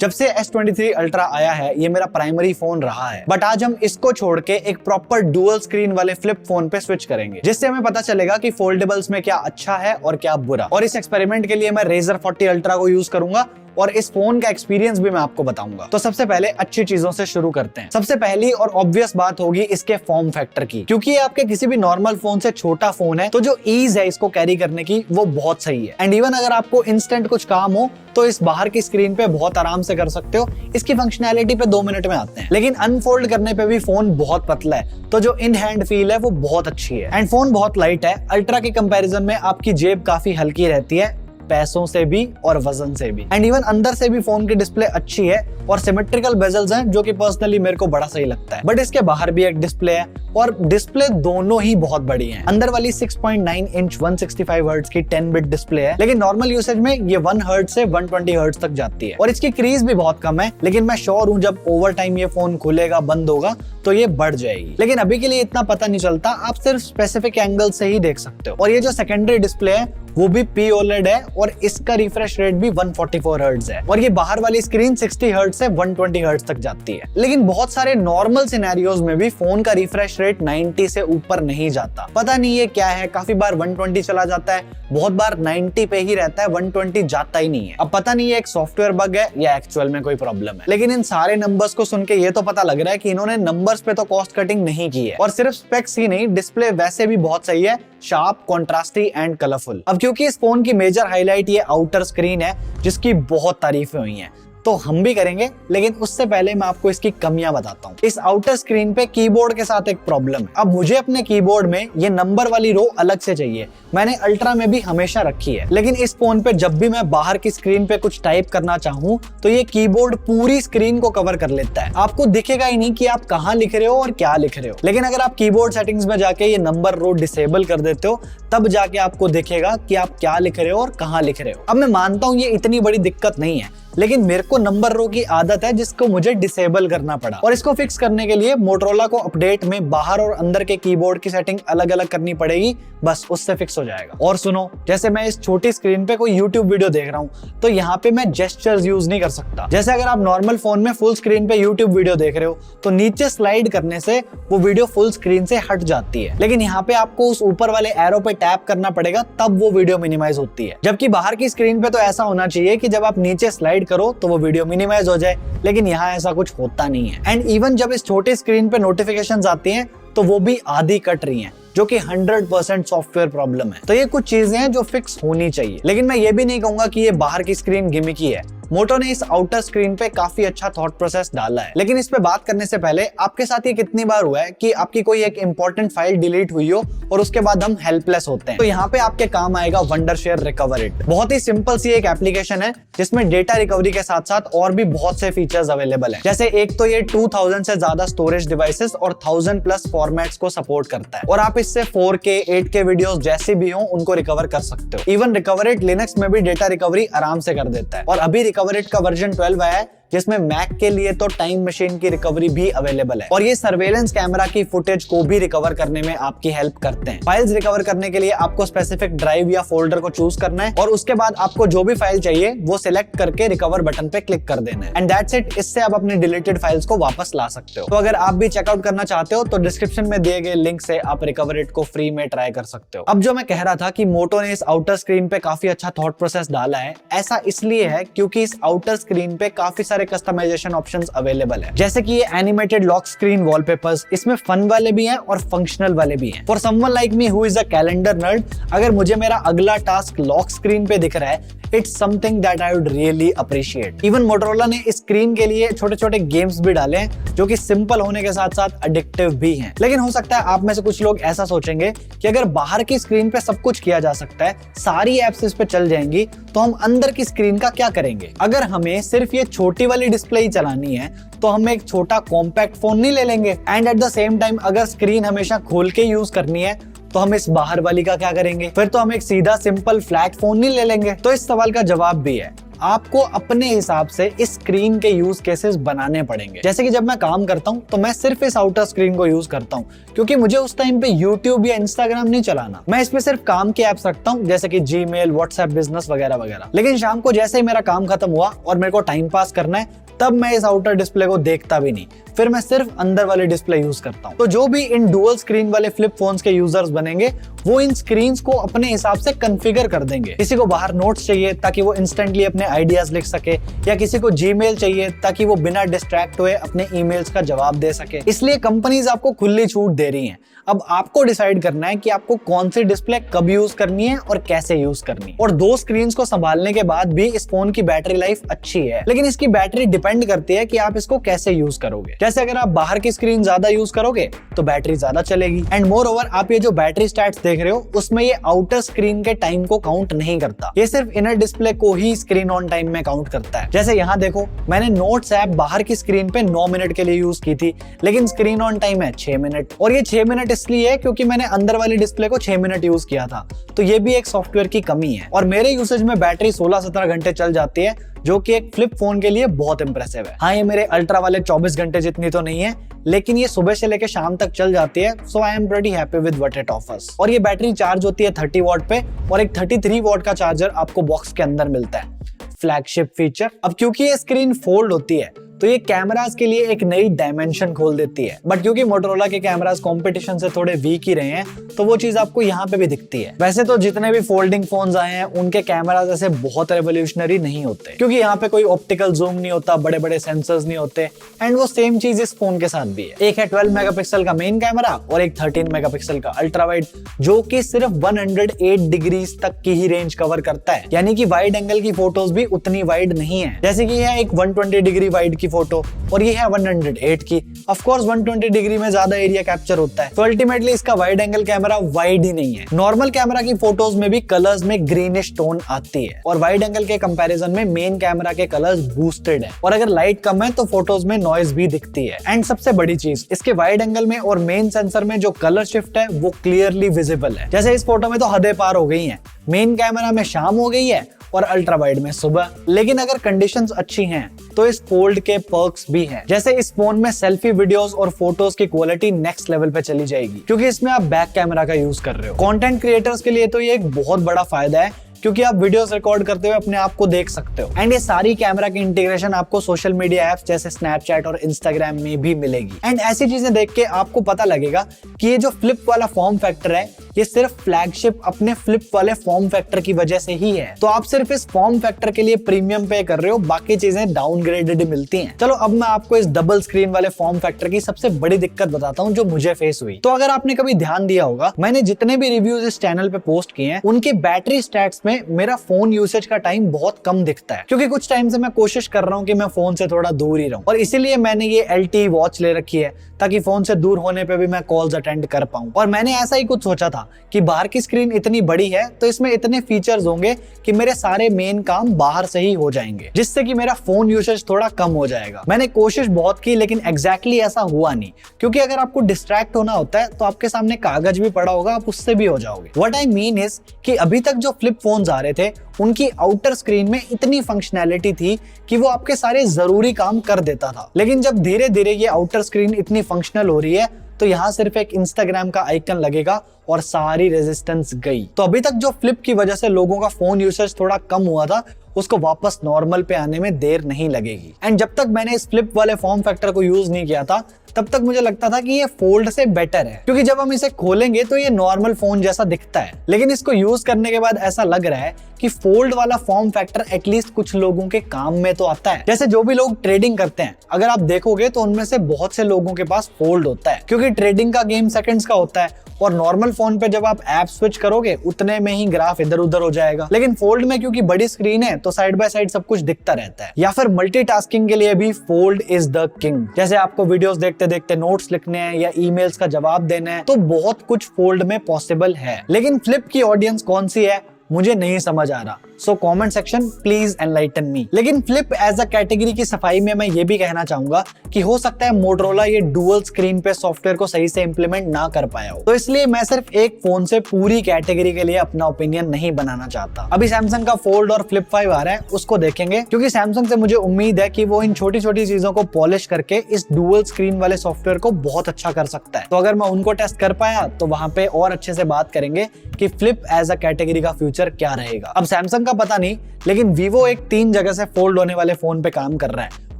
जब से S23 Ultra आया है ये मेरा प्राइमरी फोन रहा है, बट आज हम इसको छोड़ के एक प्रॉपर डुअल स्क्रीन वाले फ्लिप फोन पे स्विच करेंगे, जिससे हमें पता चलेगा कि फोल्डेबल्स में क्या अच्छा है और क्या बुरा। और इस एक्सपेरिमेंट के लिए मैं Razer 40 Ultra को यूज करूंगा और इस फोन का एक्सपीरियंस भी मैं आपको बताऊंगा। तो सबसे पहले अच्छी चीजों से शुरू करते हैं। सबसे पहली और ऑब्वियस बात होगी इसके फॉर्म फैक्टर की, क्योंकि ये आपके किसी भी नॉर्मल फोन से छोटा फोन है तो जो ईज है इसको कैरी करने की वो बहुत सही है। एंड इवन अगर आपको इंस्टेंट कुछ काम हो तो इस बाहर की स्क्रीन पे बहुत आराम से कर सकते हो। इसकी फंक्शनैलिटी पे 2 मिनट में आते हैं, लेकिन अनफोल्ड करने पे भी फोन बहुत पतला है, तो जो इन हैंड फील है वो बहुत अच्छी है। एंड फोन बहुत लाइट है। अल्ट्रा के कंपैरिजन में आपकी जेब काफी हल्की रहती है, पैसों से भी और वजन से भी। एंड इवन अंदर से भी फोन की डिस्प्ले अच्छी है और सिमेट्रिकल बेजल्स हैं, जो कि पर्सनली मेरे को बड़ा सही लगता है। बट इसके बाहर भी एक डिस्प्ले है और डिस्प्ले दोनों ही बहुत बड़ी है। अंदर वाली 6.9 इंच 165 हर्ट्ज की 10 बिट डिस्प्ले है, लेकिन नॉर्मल यूसेज में ये 1 हर्ट्ज से 120 हर्ट्ज तक जाती है और इसकी क्रीज भी बहुत कम है। लेकिन मैं श्योर हूँ जब ओवर टाइम ये फोन खुलेगा बंद होगा तो ये बढ़ जाएगी, लेकिन अभी के लिए इतना पता नहीं चलता। आप सिर्फ स्पेसिफिक एंगल से ही देख सकते हो। और ये जो सेकेंडरी डिस्प्ले है वो भी POLED है और इसका रिफ्रेश रेट भी 144 हर्ट्ज है और ये बाहर वाली स्क्रीन 60 हर्ट्ज से 120 हर्ट्ज तक जाती है। लेकिन बहुत सारे नॉर्मल सिनेरियोज में भी फोन का रिफ्रेश रेट 90 से ऊपर नहीं जाता। पता नहीं ये क्या है, काफी बार 120 चला जाता है, बहुत बार 90 पे ही रहता है, 120 जाता ही नहीं है। अब पता नहीं ये एक सॉफ्टवेयर बग है या एक्चुअल में कोई प्रॉब्लम है, लेकिन इन सारे नंबर्स को सुन के ये तो पता लग रहा है कि इन्होंने नंबर्स पे तो कॉस्ट कटिंग नहीं की है। और सिर्फ स्पेक्स ही नहीं, डिस्प्ले वैसे भी बहुत सही है, शार्प, कॉन्ट्रास्टी एंड कलरफुल। अब क्योंकि इस फोन की मेजर हाईलाइट ये आउटर स्क्रीन है जिसकी बहुत तारीफें हुई हैं, तो हम भी करेंगे, लेकिन उससे पहले मैं आपको इसकी कमियां बताता हूँ। इस आउटर स्क्रीन पे कीबोर्ड के साथ एक प्रॉब्लम है। अब मुझे अपने कीबोर्ड में ये नंबर वाली रो अलग से चाहिए, मैंने अल्ट्रा में भी हमेशा रखी है, लेकिन इस फोन पे जब भी मैं बाहर की स्क्रीन पे कुछ टाइप करना चाहूँ तो ये कीबोर्ड पूरी स्क्रीन को कवर कर लेता है। आपको दिखेगा ही नहीं कि आप कहाँ लिख रहे हो और क्या लिख रहे हो। लेकिन अगर आप कीबोर्ड सेटिंग्स में जाके ये नंबर रो डिसेबल कर देते हो तब जाके आपको दिखेगा कि आप क्या लिख रहे हो और कहाँ लिख रहे हो। अब मैं मानता हूँ ये इतनी बड़ी दिक्कत नहीं है, लेकिन मेरे को नंबर रो की आदत है जिसको मुझे डिसेबल करना पड़ा। और इसको फिक्स करने के लिए मोटोरोला को अपडेट में बाहर और अंदर के कीबोर्ड की सेटिंग अलग अलग करनी पड़ेगी, बस उससे फिक्स हो जाएगा। और सुनो, जैसे मैं इस छोटी स्क्रीन पे कोई YouTube वीडियो देख रहा हूँ तो यहाँ पे मैं जेस्चर्स यूज नहीं कर सकता। जैसे अगर आप नॉर्मल फोन में फुल स्क्रीन पे YouTube वीडियो देख रहे हो तो नीचे स्लाइड करने से वो वीडियो फुल स्क्रीन से हट जाती है, लेकिन यहाँ पे आपको उस ऊपर वाले एरो पे टैप करना पड़ेगा तब वो वीडियो मिनिमाइज होती है। जबकि बाहर की स्क्रीन पे तो ऐसा होना चाहिए कि जब आप नीचे स्लाइड करो तो वो वीडियो मिनिमाइज हो जाए, लेकिन यहाँ ऐसा कुछ होता नहीं है। एंड इवन जब इस छोटी स्क्रीन पे नोटिफिकेशंस आती हैं तो वो भी आधी कट रही हैं, जो कि 100% सॉफ्टवेयर प्रॉब्लम है। तो ये कुछ चीजें हैं जो फिक्स होनी चाहिए, लेकिन मैं ये भी नहीं कहूंगा कि ये बाहर की स्क्रीन गिमिकी है। मोटो ने इस आउटर स्क्रीन पे काफी अच्छा थॉट प्रोसेस डाला है। लेकिन इस पे बात करने से पहले आपके साथ ये कितनी बार हुआ है कि आपकी कोई एक इंपॉर्टेंट फाइल डिलीट हुई हो और उसके बाद हम हेल्पलेस होते हैं, तो यहाँ पे आपके काम आएगा वंडरशेयर रिकवर इट। बहुत ही सिंपल सी एक एप्लीकेशन है जिसमें डेटा रिकवरी के साथ साथ और भी बहुत से फीचर्स अवेलेबल है। जैसे एक तो ये 2000 से ज्यादा स्टोरेज डिवाइसेस और 1000+ फॉर्मेट्स को सपोर्ट करता है और आप इससे 4K 8K वीडियोस जैसी भी हो उनको रिकवर कर सकते हो। इवन रिकवर इट लिनक्स में भी डेटा रिकवरी आराम से कर देता है। और अभी रिकवर इट का वर्जन 12 आया है जिसमें मैक के लिए तो टाइम मशीन की रिकवरी भी अवेलेबल है और ये सर्वेलेंस कैमरा की फुटेज को भी रिकवर करने में आपकी हेल्प करते हैं। फाइल्स रिकवर करने के लिए आपको स्पेसिफिक ड्राइव या फोल्डर को चूज करना है और उसके बाद आपको जो भी फाइल चाहिए वो सिलेक्ट करके रिकवर बटन पे क्लिक कर देना है। And that's it. इससे आप अपनी डिलीटेड फाइल्स को वापस ला सकते हो। तो अगर आप भी चेकआउट करना चाहते हो तो डिस्क्रिप्शन में दिए गए लिंक से आप रिकवर इट को फ्री में ट्राई कर सकते हो। अब जो मैं कह रहा था कि मोटो ने इस आउटर स्क्रीन पे काफी अच्छा थॉट प्रोसेस डाला है, ऐसा इसलिए है क्योंकि इस आउटर स्क्रीन पे काफी सारे कस्टमाइजेशन ऑप्शंस अवेलेबल है। जैसे कि ये एनिमेटेड लॉक स्क्रीन वॉलपेपर्स, इसमें फन वाले भी हैं और फंक्शनल वाले भी हैं। For someone like me who is a calendar nerd, अगर मुझे मेरा अगला टास्क लॉक स्क्रीन पे दिख रहा है, it's something that I would really appreciate. Even Motorola ने इस स्क्रीन के लिए छोटे छोटे गेम्स भी डाले हैं जो कि सिंपल होने के साथ साथ एडिक्टिव भी हैं। लेकिन हो सकता है आप में से कुछ लोग ऐसा सोचेंगे कि अगर बाहर की स्क्रीन पे सब कुछ किया जा सकता है, सारी एप्स इस पे चल जाएंगी, तो हम अंदर की स्क्रीन का क्या करेंगे? अगर हमें सिर्फ ये छोटी वाली डिस्प्ले ही चलानी है तो हम एक छोटा कॉम्पैक्ट फोन नहीं ले लेंगे? And at the same time अगर स्क्रीन हमेशा खोल के यूज करनी है तो हम इस बाहर वाली का क्या करेंगे? फिर तो हम एक सीधा सिंपल फ्लैट फोन नहीं ले लेंगे? तो इस सवाल का जवाब भी है, आपको अपने हिसाब से इस स्क्रीन के यूज केसेस बनाने पड़ेंगे। जैसे कि जब मैं काम करता हूँ तो मैं सिर्फ इस आउटर स्क्रीन को यूज करता हूँ, क्योंकि मुझे उस टाइम पे यूट्यूब या इंस्टाग्राम नहीं चलाना। मैं इसमें सिर्फ काम के एप्स रखता हूँ, जैसे कि जीमेल, व्हाट्सएप बिजनेस वगैरह वगैरह। लेकिन शाम को जैसे ही मेरा काम खत्म हुआ और मेरे को टाइम पास करना है, तब मैं इस आउटर डिस्प्ले को देखता भी नहीं, फिर मैं सिर्फ अंदर वाले डिस्प्ले यूज करता हूँ। तो जो भी इन डुअल स्क्रीन वाले फ्लिप फोन्स के यूजर्स बनेंगे, वो इन स्क्रीन्स को अपने हिसाब से कॉन्फ़िगर कर देंगे। किसी को बाहर नोट्स चाहिए ताकि वो इंस्टेंटली अपने आइडियाज लिख सके, या किसी को जीमेल चाहिए ताकि वो बिना डिस्ट्रैक्ट हुए अपने ईमेल्स का जवाब दे सके। इसलिए कंपनीज आपको खुली छूट दे रही हैं। अब आपको डिसाइड करना है कि आपको कौन सी डिस्प्ले कब यूज करनी है और कैसे यूज करनी है। और दो स्क्रीन्स को संभालने के बाद भी इस फोन की बैटरी लाइफ अच्छी है, लेकिन इसकी बैटरी डिपेंड करती है कि आप इसको कैसे यूज करोगे। जैसे अगर आप बाहर की स्क्रीन ज्यादा यूज करोगे तो बैटरी ज्यादा चलेगी। एंड मोर ओवर, आप ये जो बैटरी स्टैट्स देख रहे हो, उसमें ये आउटर स्क्रीन के टाइम को काउंट नहीं करता। ये सिर्फ इनर डिस्प्ले को ही स्क्रीन ऑन टाइम में काउंट करता है। जैसे यहाँ देखो, मैंने नोट्स ऐप बाहर की स्क्रीन पे 9 मिनट के लिए यूज की थी, लेकिन स्क्रीन ऑन टाइम है 6 मिनट। और ये 6 मिनट इसलिए है क्योंकि मैंने अंदर वाली डिस्प्ले को 6 मिनट यूज किया था। तो ये भी एक सॉफ्टवेयर की कमी है। और मेरे यूसेज में बैटरी 16-17 घंटे चल जाती है, जो कि एक फ्लिप फोन के लिए बहुत इंप्रेसिव है। हाँ, ये मेरे अल्ट्रा वाले 24 घंटे जितनी तो नहीं है, लेकिन ये सुबह से लेकर शाम तक चल जाती है। So I am pretty happy with what it offers. और ये बैटरी चार्ज होती है 30 वॉट पे, और एक 33 वॉट का चार्जर आपको बॉक्स के अंदर मिलता है। Flagship feature. अब क्योंकि ये स्क्रीन फोल्ड होती है, तो ये कैमरास के लिए एक नई डायमेंशन खोल देती है। बट क्योंकि मोटोरोला के कैमरास कंपटीशन से थोड़े वीक ही रहे हैं, तो वो चीज आपको यहाँ पे भी दिखती है। वैसे तो जितने भी फोल्डिंग फोन्स आए हैं, उनके कैमरास ऐसे बहुत रेवोल्यूशनरी नहीं होते, क्योंकि यहाँ पे कोई ऑप्टिकल जूम नहीं होता, बड़े बड़े सेंसर्स नहीं होते। एंड वो सेम चीज इस फोन के साथ भी है। एक है 12 मेगापिक्सल का मेन कैमरा और एक 13 मेगापिक्सल का अल्ट्रा वाइड, जो कि सिर्फ 108 डिग्रीज तक की ही रेंज कवर करता है। यानी कि वाइड एंगल की फोटोज भी उतनी वाइड नहीं है। जैसे कि यह एक 120 डिग्री वाइड की फोटो और ये है 108 की। ऑफ कोर्स 120 डिग्री में ज्यादा एरिया कैप्चर होता है, तो अल्टीमेटली इसका वाइड एंगल कैमरा वाइड ही नहीं है। नॉर्मल कैमरा की फोटोज में भी कलर्स में ग्रीनिश टोन आती है, और वाइड एंगल के कंपैरिजन में मेन कैमरा के कलर्स बूस्टेड है। और अगर लाइट कम है तो फोटोज में नॉइज भी दिखती है। एंड सबसे बड़ी चीज, इसके वाइड एंगल में और मेन सेंसर में जो कलर शिफ्ट है वो क्लियरली विजिबल है। जैसे इस फोटो में तो हदें पार हो गई हैं, मेन कैमरा में शाम हो गई है और अल्ट्रा वाइड में सुबह। लेकिन अगर कंडीशंस अच्छी हैं तो इस फोल्ड के पर्क्स भी हैं। जैसे इस फोन में सेल्फी वीडियोस और फोटोज की क्वालिटी नेक्स्ट लेवल पे चली जाएगी, क्योंकि इसमें आप बैक कैमरा का यूज कर रहे हो। कंटेंट क्रिएटर्स के लिए तो ये एक बहुत बड़ा फायदा है, क्योंकि आप वीडियोस रिकॉर्ड करते हुए अपने आप को देख सकते हो। एंड ये सारी कैमरा की इंटीग्रेशन आपको सोशल मीडिया एप्स जैसे स्नैपचैट और इंस्टाग्राम में भी मिलेगी। एंड ऐसी चीजें देख के आपको पता लगेगा कि ये जो फ्लिप वाला फॉर्म फैक्टर है, ये सिर्फ फ्लैगशिप अपने फ्लिप वाले फॉर्म फैक्टर की वजह से ही है। तो आप सिर्फ इस फॉर्म फैक्टर के लिए प्रीमियम पे कर रहे हो, बाकी चीजें डाउनग्रेडेड मिलती हैं। चलो अब मैं आपको इस डबल स्क्रीन वाले फॉर्म फैक्टर की सबसे बड़ी दिक्कत बताता हूँ जो मुझे फेस हुई। तो अगर आपने कभी ध्यान दिया होगा, मैंने जितने भी रिव्यूज इस चैनल पे पोस्ट किए हैं, उनकी बैटरी स्टैट्स में मेरा फोन यूसेज का टाइम बहुत कम दिखता है, क्योंकि कुछ टाइम से मैं कोशिश कर रहा हूँ कि मैं फोन से थोड़ा दूर ही रहूं। और इसीलिए मैंने ये LTE वॉच ले रखी है, ताकि फोन से दूर होने पे भी मैं कॉल्स अटेंड कर पाऊं। और मैंने ऐसा ही कुछ सोचा था कि बाहर की स्क्रीन इतनी बड़ी है तो इसमें इतने फीचर्स होंगे कि मेरे सारे मेन काम बाहर से ही हो जाएंगे, जिससे कि मेरा फोन यूसेज थोड़ा कम हो जाएगा। मैंने कोशिश बहुत की, लेकिन एग्जैक्टली ऐसा हुआ नहीं, क्योंकि अगर आपको डिस्ट्रैक्ट होना होता है तो आपके सामने कागज भी पड़ा होगा, आप उससे भी हो जाओगे। व्हाट आई मीन इज कि अभी तक जो फ्लिप फोन्स आ रहे थे, उनकी आउटर स्क्रीन में इतनी फंक्शनैलिटी थी कि वो आपके सारे जरूरी काम कर देता था। लेकिन जब धीरे धीरे ये आउटर स्क्रीन इतनी फंक्शनल हो रही है, तो यहाँ सिर्फ एक इंस्टाग्राम का आइकन लगेगा और सारी रेजिस्टेंस गई। तो अभी तक जो फ्लिप की वजह से लोगों का फोन यूसेज थोड़ा कम हुआ था, उसको वापस नॉर्मल पे आने में देर नहीं लगेगी। एंड जब तक मैंने इस फ्लिप वाले फॉर्म फैक्टर को यूज नहीं किया था, तब तक मुझे लगता था कि ये फोल्ड से बेटर है, क्योंकि जब हम इसे खोलेंगे तो ये नॉर्मल फोन जैसा दिखता है। लेकिन इसको यूज करने के बाद ऐसा लग रहा है कि फोल्ड वाला फॉर्म फैक्टर एटलीस्ट कुछ लोगों के काम में तो आता है। जैसे जो भी लोग ट्रेडिंग करते हैं, अगर आप देखोगे तो उनमें से बहुत से लोगों के पास फोल्ड होता है, क्योंकि ट्रेडिंग का गेम सेकंड्स का होता है, और नॉर्मल फोन पे जब आप ऐप स्विच करोगे उतने में ही ग्राफ इधर उधर हो जाएगा। लेकिन फोल्ड में क्योंकि बड़ी स्क्रीन है, तो साइड बाय साइड सब कुछ दिखता रहता है। या फिर मल्टीटास्किंग के लिए भी फोल्ड इज द किंग। जैसे आपको वीडियोस देखते देखते नोट्स लिखने हैं या ईमेल्स का जवाब देना है, तो बहुत कुछ फोल्ड में पॉसिबल है। लेकिन फ्लिप की ऑडियंस कौन सी है, मुझे नहीं समझ आ रहा। So comment section please enlighten me. लेकिन फ्लिप एज अ कैटेगरी की सफाई में मैं ये भी कहना चाहूंगा कि हो सकता है मोटरोला ये डुअल स्क्रीन पे सॉफ्टवेयर को सही से इंप्लीमेंट ना कर पाया हो, तो इसलिए मैं सिर्फ एक फोन से पूरी कैटेगरी के लिए अपना ओपिनियन नहीं बनाना चाहता। अभी सैमसंग का फोल्ड और फ्लिप 5 आ रहा है, उसको देखेंगे, क्योंकि सैमसंग से मुझे उम्मीद है कि वो इन छोटी छोटी चीजों को पॉलिश करके इस डुअल स्क्रीन वाले सॉफ्टवेयर को बहुत अच्छा कर सकता है। तो अगर मैं उनको टेस्ट कर पाया तो वहां पे और अच्छे से बात करेंगे कि फ्लिप एज अ कैटेगरी का फ्यूचर क्या रहेगा। अब सैमसंग का पता नहीं, लेकिन वीवो एक 3 जगह से फोल्ड होने वाले फोन पे काम कर रहा है।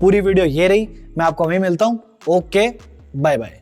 पूरी वीडियो ये रही, मैं आपको वहीं मिलता हूं। Okay, bye bye.